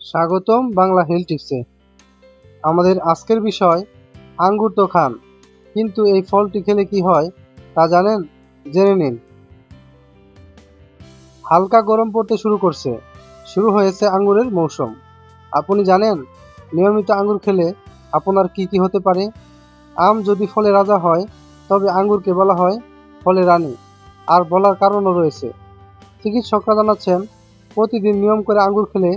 স্বাগতম বাংলা হেলথ টিপসে। আমাদের আজকের বিষয় আঙ্গুর তো খান, কিন্তু এই ফলটি খেলে কি হয় তা জানেন? জেনে নিন। হালকা গরম পড়তে শুরু হয়েছে আঙ্গুরের মৌসুম। আপনি জানেন নিয়মিত আঙ্গুর খেলে আপনার কি কি হতে পারে? আম যদি ফলে রাজা হয়, তবে আঙ্গুরকে বলা হয় ফলে রানী। আর বলার কারণও রয়েছে। চিকিৎসকরা জানাচ্ছেন প্রতিদিন নিয়ম করে আঙ্গুর খেলে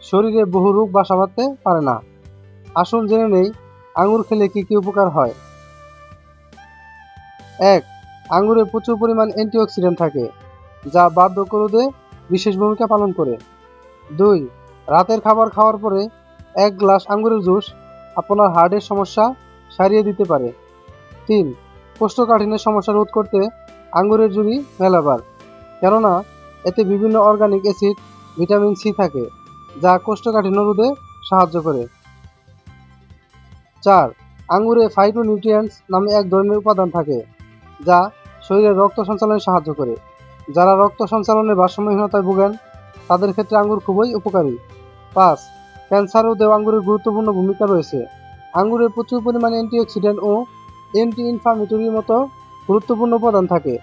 শরীরে বহু রোগ বাসা বাঁধতে পারে না। আসুন জেনে নেই আঙ্গুর খেলে কি কি উপকার হয়। 1. আঙ্গুরে প্রচুর পরিমাণ অ্যান্টিঅক্সিডেন্ট থাকে, যা বার্ধক্য রোধে বিশেষ ভূমিকা পালন করে। 2. রাতের খাবার খাওয়ার পরে 1 গ্লাস আঙ্গুরের জুস আপনার হার্টের সমস্যা সারিয়ে দিতে পারে। 3. কোষ্ঠকাঠিন্যের সমস্যা রোধ করতে আঙ্গুরের জুড়ি মেলাবার, কেননা এতে বিভিন্ন অর্গানিক অ্যাসিড, ভিটামিন সি থাকে, যা কোষ্ঠকাঠিন্য রোধে সাহায্য করে। 4. আঙ্গুরে ফাইটোনিউট্রিয়েন্টস নামে এক ধরনের উপাদান থাকে, যা শরীরে রক্ত সঞ্চালনে সাহায্য করে। যারা রক্ত সঞ্চালনের ভারসাম্যহীনতায় ভোগেন, তাদের ক্ষেত্রে আঙ্গুর খুবই উপকারী। 5. ক্যান্সার রোধেও আঙ্গুরের গুরুত্বপূর্ণ ভূমিকা রয়েছে। আঙ্গুরে প্রচুর পরিমাণে অ্যান্টিঅক্সিডেন্ট ও অ্যান্টি ইনফ্লামেটরির মতো গুরুত্বপূর্ণ উপাদান থাকে,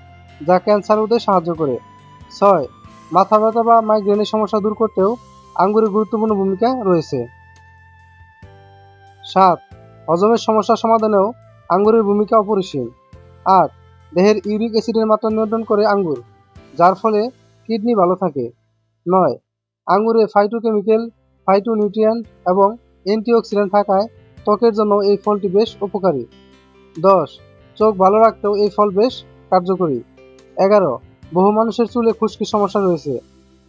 যা ক্যান্সার রোধে সাহায্য করে। 6. মাথা ব্যথা বা মাইগ্রেনের সমস্যা দূর করতেও আঙ্গুরের গুরুত্বপূর্ণ ভূমিকা রয়েছে। 7. হজমের সমস্যার সমাধানেও আঙ্গুরের ভূমিকা অপরিসীম। 8. দেহের ইউরিক অ্যাসিডের মাত্রা নিয়ন্ত্রণ করে আঙ্গুর, যার ফলে কিডনি ভালো থাকে। 9. আঙ্গুরে ফাইটোকেমিক্যাল, ফাইটোনিউট্রিয়েন্ট এবং অ্যান্টিঅক্সিডেন্ট থাকায় ত্বকের জন্য এই ফলটি বেশ উপকারী। 10. চোখ ভালো রাখতেও এই ফল বেশ কার্যকরী। 11. বহু মানুষের চুলে খুশকির সমস্যা রয়েছে।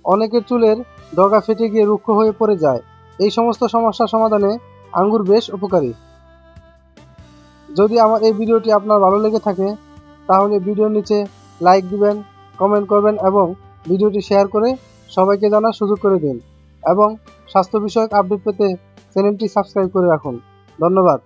অনেকের চুলের ডগা ফেটে গিয়ে রুক্ষ হয়ে পড়ে যায়। এই সমস্ত সমস্যার সমাধানে আঙ্গুর বেশ উপকারী। যদি আমার এই ভিডিওটি আপনার ভালো লেগে থাকে, তাহলে ভিডিওর নিচে লাইক দিবেন, কমেন্ট করবেন এবং ভিডিওটি শেয়ার করে সবাইকে জানার সুযোগ করে দিন। এবং স্বাস্থ্য বিষয়ক আপডেট পেতে চ্যানেলটি সাবস্ক্রাইব করে রাখুন। ধন্যবাদ।